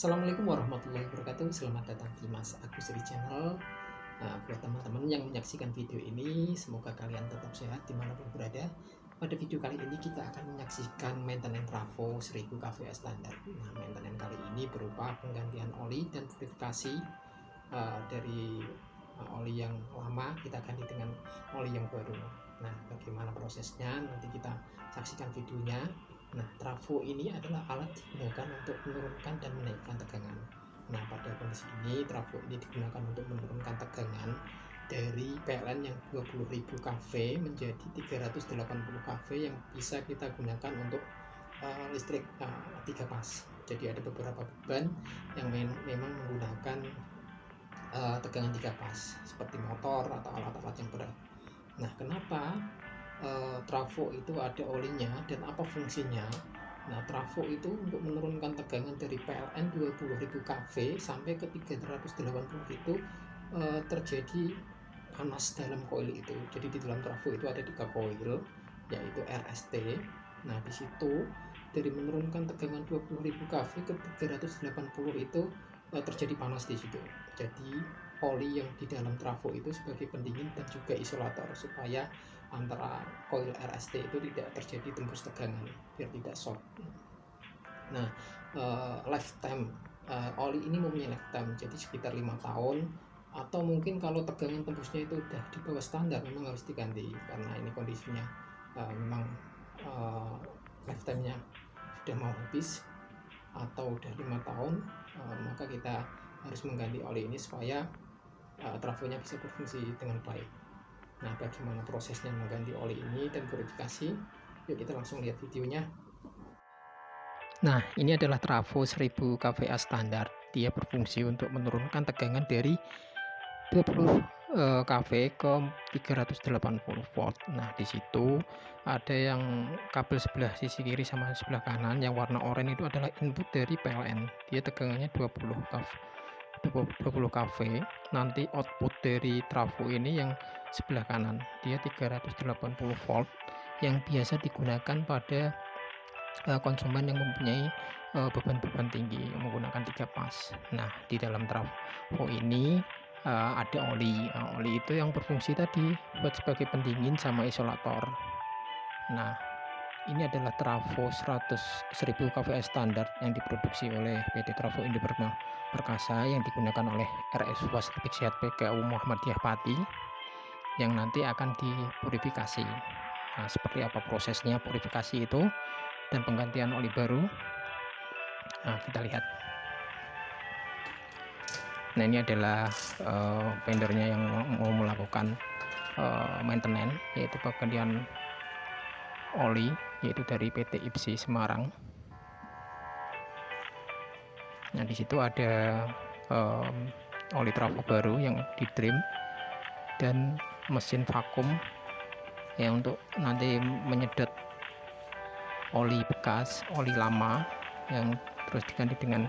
Assalamualaikum warahmatullahi wabarakatuh. Selamat datang di Mas Agus Ri Channel. Buat teman-teman yang menyaksikan video ini, semoga kalian tetap sehat dimanapun berada. Pada video kali ini kita akan menyaksikan maintenance trafo 1000 kVA standar. Nah, maintenance kali ini berupa penggantian oli dan purifikasi dari oli yang lama kita ganti dengan oli yang baru. Nah, bagaimana prosesnya? Nanti kita saksikan videonya. Nah, trafo ini adalah alat digunakan untuk menurunkan dan menaikkan tegangan. Nah, pada kondisi ini trafo ini digunakan untuk menurunkan tegangan dari PLN yang 20.000 kV menjadi 380 kV yang bisa kita gunakan untuk listrik 3 pas. Jadi ada beberapa beban yang memang menggunakan tegangan 3 pas seperti motor atau alat-alat yang berat. Nah, kenapa trafo itu ada olinya dan apa fungsinya? Nah, trafo itu untuk menurunkan tegangan dari PLN 20.000 kV sampai ke 380 itu terjadi panas dalam koil itu. Jadi di dalam trafo itu ada 3 koil, yaitu RST. Nah, di situ dari menurunkan tegangan 20.000 kV ke 380 itu terjadi panas di situ. Jadi oli yang di dalam trafo itu sebagai pendingin dan juga isolator supaya antara koil RST itu tidak terjadi tembus tegangan biar tidak short. Nah, lifetime oli ini mempunyai lifetime, jadi sekitar 5 tahun, atau mungkin kalau tegangan tembusnya itu udah di bawah standar memang harus diganti karena ini kondisinya memang lifetime-nya sudah mau habis atau udah 5 tahun, maka kita harus mengganti oli ini supaya trafonya bisa berfungsi dengan baik. Nah, bagaimana prosesnya mengganti oli ini dan verifikasi? Yuk kita langsung lihat videonya. Nah, ini adalah trafo 1000 kVA standar. Dia berfungsi untuk menurunkan tegangan dari 20 kV ke 380 volt. Nah, di situ ada yang kabel sebelah sisi kiri sama sebelah kanan yang warna oranye itu adalah input dari PLN. Dia tegangannya 20 kV. 20 kV. Nanti output dari trafo ini yang sebelah kanan, dia 380 volt yang biasa digunakan pada konsumen yang mempunyai beban-beban tinggi menggunakan 3 pas. Nah, di dalam trafo ini ada oli. Oli itu yang berfungsi tadi buat sebagai pendingin sama isolator. Nah, ini adalah trafo 1000 kVA standar yang diproduksi oleh PT Trafo Indo Perkasa yang digunakan oleh RS Wasatpik Sehat PKU Muhammadiyah Pati yang nanti akan dipurifikasi. Nah, seperti apa prosesnya purifikasi itu dan penggantian oli baru? Nah, kita lihat. Nah, ini adalah vendornya yang mau melakukan maintenance, yaitu penggantian oli, yaitu dari PT IPSI Semarang. Nah, di situ ada oli trafo baru yang di trim dan mesin vakum yang untuk nanti menyedot oli bekas, oli lama yang terus diganti dengan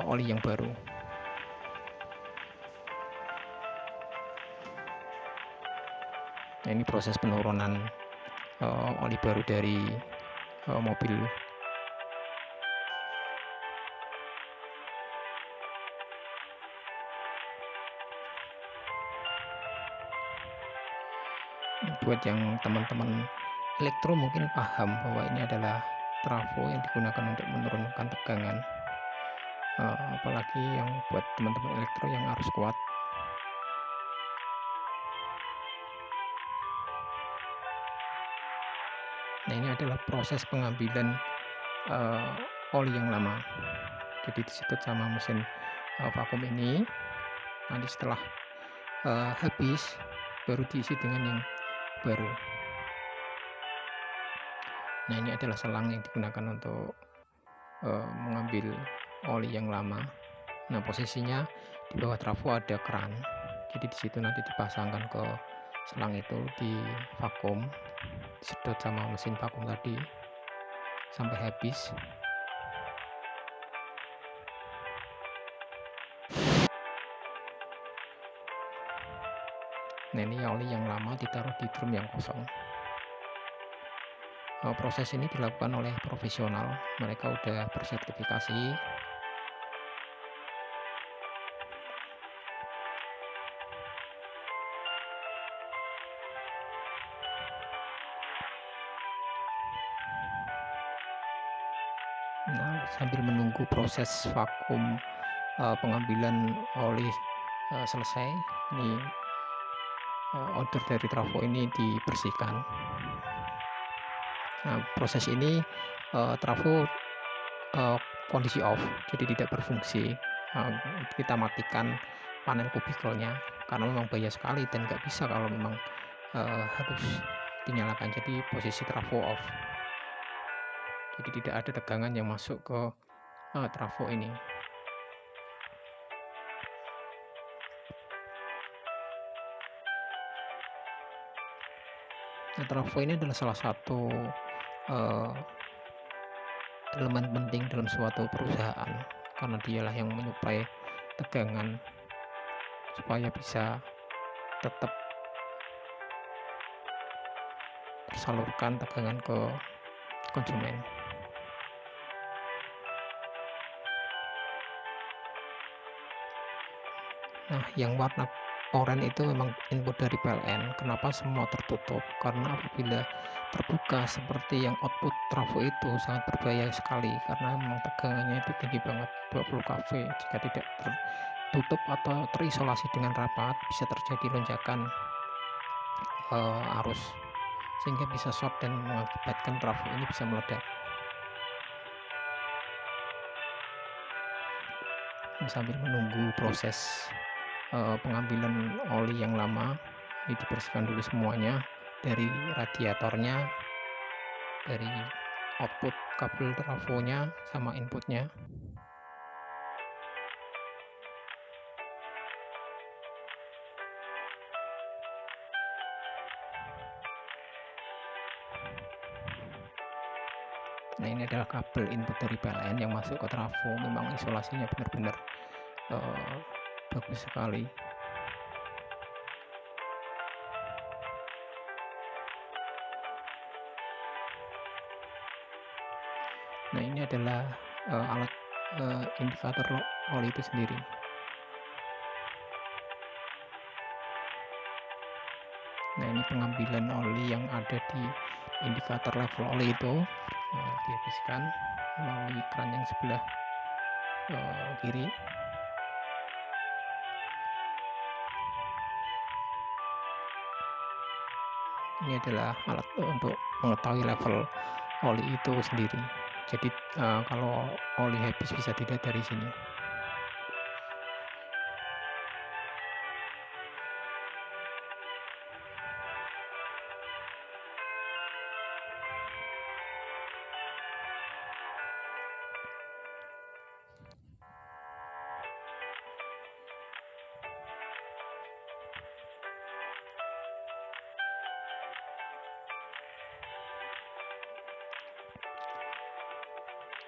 oli yang baru. Nah, ini proses penurunan oli baru dari mobil. Buat yang teman-teman elektro mungkin paham bahwa ini adalah trafo yang digunakan untuk menurunkan tegangan, apalagi yang buat teman-teman elektro yang arus kuat. Nah, ini adalah proses pengambilan oli yang lama, jadi disedot sama mesin vakum ini. Nanti setelah habis baru diisi dengan yang baru. Nah, ini adalah selang yang digunakan untuk mengambil oli yang lama. Nah, posisinya di bawah trafo ada keran, jadi di situ nanti dipasangkan ke selang itu, di vakum, disedot sama mesin vakum tadi sampai habis. Nah, ini oli yang lama ditaruh di drum yang kosong. Proses ini dilakukan oleh profesional, mereka udah bersertifikasi sambil menunggu proses vakum pengambilan oli selesai, ini odor dari trafo ini dibersihkan. Nah, proses ini trafo kondisi off, jadi tidak berfungsi. Kita matikan panel kubikelnya karena memang bahaya sekali dan nggak bisa kalau memang harus dinyalakan. Jadi posisi trafo off, jadi tidak ada tegangan yang masuk ke trafo ini. Nah, trafo ini adalah salah satu elemen penting dalam suatu perusahaan karena dialah yang menyuplai tegangan supaya bisa tetap tersalurkan tegangan ke konsumen. Nah, yang warna oranye itu memang input dari PLN. Kenapa semua tertutup? Karena apabila terbuka seperti yang output trafo itu sangat berbahaya sekali karena memang tegangannya itu tinggi banget, 20 kV. Jika tidak tertutup atau terisolasi dengan rapat, bisa terjadi lonjakan arus sehingga bisa short dan mengakibatkan trafo ini bisa meledak. Sambil menunggu proses pengambilan oli yang lama, ini dibersihkan dulu semuanya dari radiatornya, dari output kabel trafonya sama inputnya. Nah, ini adalah kabel input dari PLN yang masuk ke trafo. Memang isolasinya benar-benar bagus sekali. Nah, ini adalah alat indikator oli itu sendiri. Nah, ini pengambilan oli yang ada di indikator level oli itu dihabiskan melalui keran yang sebelah kiri. Ini adalah alat untuk mengetahui level oli itu sendiri. Jadi kalau oli habis bisa dilihat dari sini.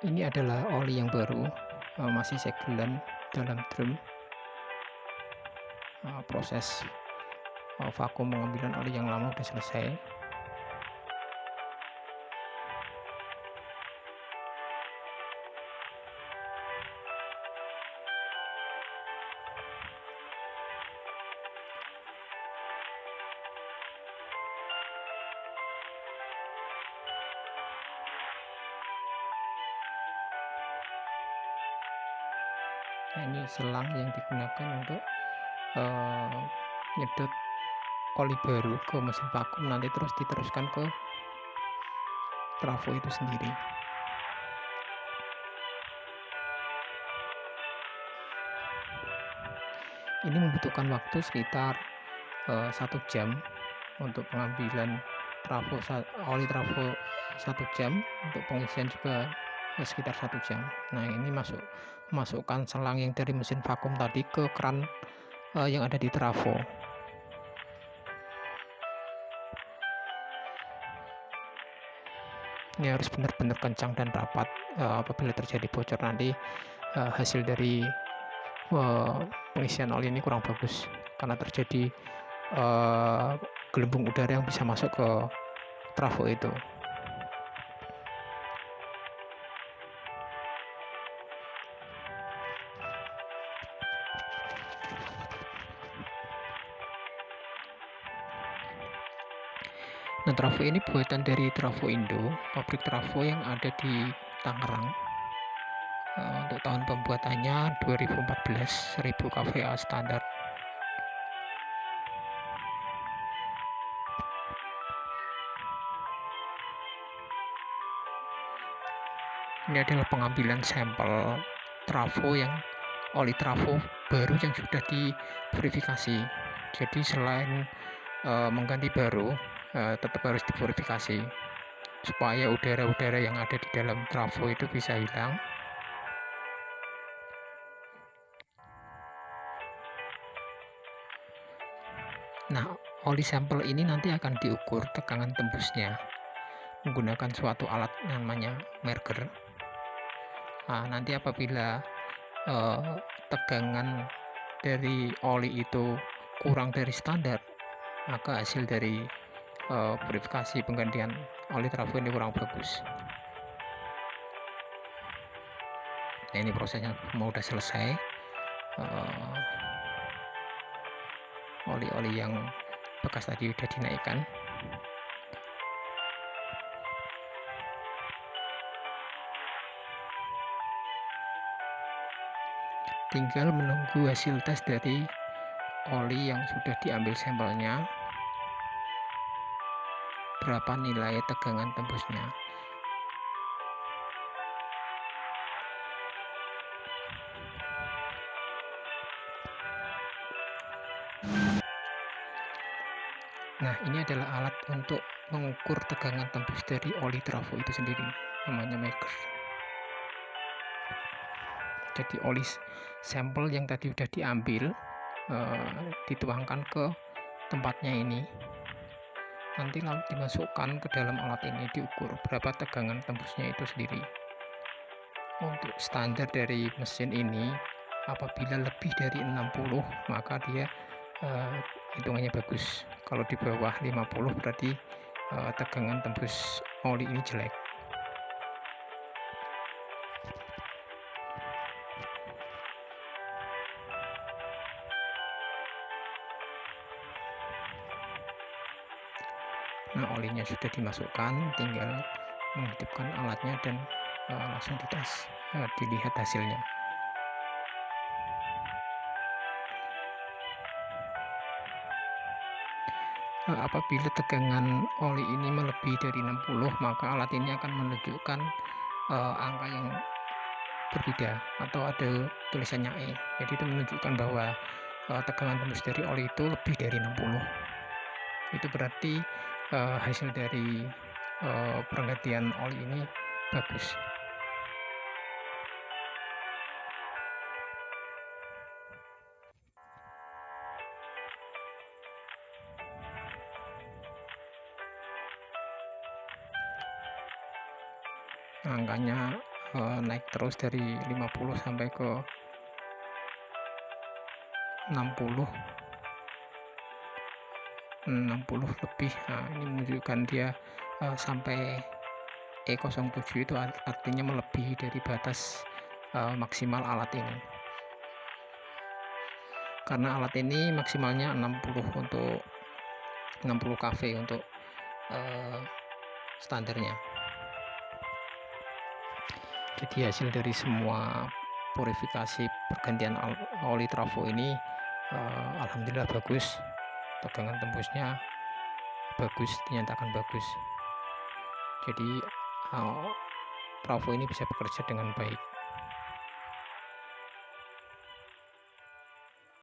Ini adalah oli yang baru, masih segelan dalam drum. Proses vakum pengambilan oli yang lama sudah selesai. Nah, ini selang yang digunakan untuk nyedot oli baru ke mesin vakum, nanti terus diteruskan ke trafo itu sendiri. Ini membutuhkan waktu sekitar 1 jam untuk pengambilan trafo oli trafo 1 jam, untuk pengisian juga sekitar 1 jam. Nah, ini masukkan selang yang dari mesin vakum tadi ke keran yang ada di trafo. Ini harus benar-benar kencang dan rapat. Apabila terjadi bocor nanti hasil dari pengisian oli ini kurang bagus karena terjadi gelembung udara yang bisa masuk ke trafo itu. Nah, trafo ini buatan dari Trafo Indo, pabrik trafo yang ada di Tangerang. Untuk tahun pembuatannya 2014, 1000 kVA standar. Ini adalah pengambilan sampel trafo oli trafo baru yang sudah diverifikasi. Jadi selain mengganti baru, tetap harus diverifikasi supaya udara-udara yang ada di dalam trafo itu bisa hilang. Nah, oli sampel ini nanti akan diukur tegangan tembusnya menggunakan suatu alat namanya merger. Nah, nanti apabila tegangan dari oli itu kurang dari standar, maka hasil dari verifikasi penggantian oli trafo ini kurang bagus. Nah, ini prosesnya mau udah selesai. Oli-oli yang bekas tadi udah dinaikkan. Tinggal menunggu hasil tes dari oli yang sudah diambil sampelnya, berapa nilai tegangan tembusnya. Nah, ini adalah alat untuk mengukur tegangan tembus dari oli trafo itu sendiri, namanya merger. Jadi oli sampel yang tadi udah diambil dituangkan ke tempatnya ini, nanti lalu dimasukkan ke dalam alat ini, diukur berapa tegangan tembusnya itu sendiri. Untuk standar dari mesin ini, apabila lebih dari 60 maka dia hitungannya bagus. Kalau di bawah 50 berarti tegangan tembus oli ini jelek. Nah, olinya sudah dimasukkan, tinggal menghidupkan alatnya dan langsung dites, dilihat hasilnya. Apabila tegangan oli ini melebihi dari 60, maka alat ini akan menunjukkan angka yang berbeda atau ada tulisannya E. Jadi itu menunjukkan bahwa tegangan tembus dari oli itu lebih dari 60. Itu berarti hasil dari penggantian oli ini bagus. Angkanya naik terus dari 50 sampai ke 60 lebih. Nah, ini menunjukkan dia sampai E07, itu artinya melebihi dari batas maksimal alat ini, karena alat ini maksimalnya 60 untuk 60 kV untuk standarnya. Jadi hasil dari semua purifikasi pergantian oli trafo ini alhamdulillah bagus, tegangan tembusnya bagus, dinyatakan bagus. Jadi trafo ini bisa bekerja dengan baik.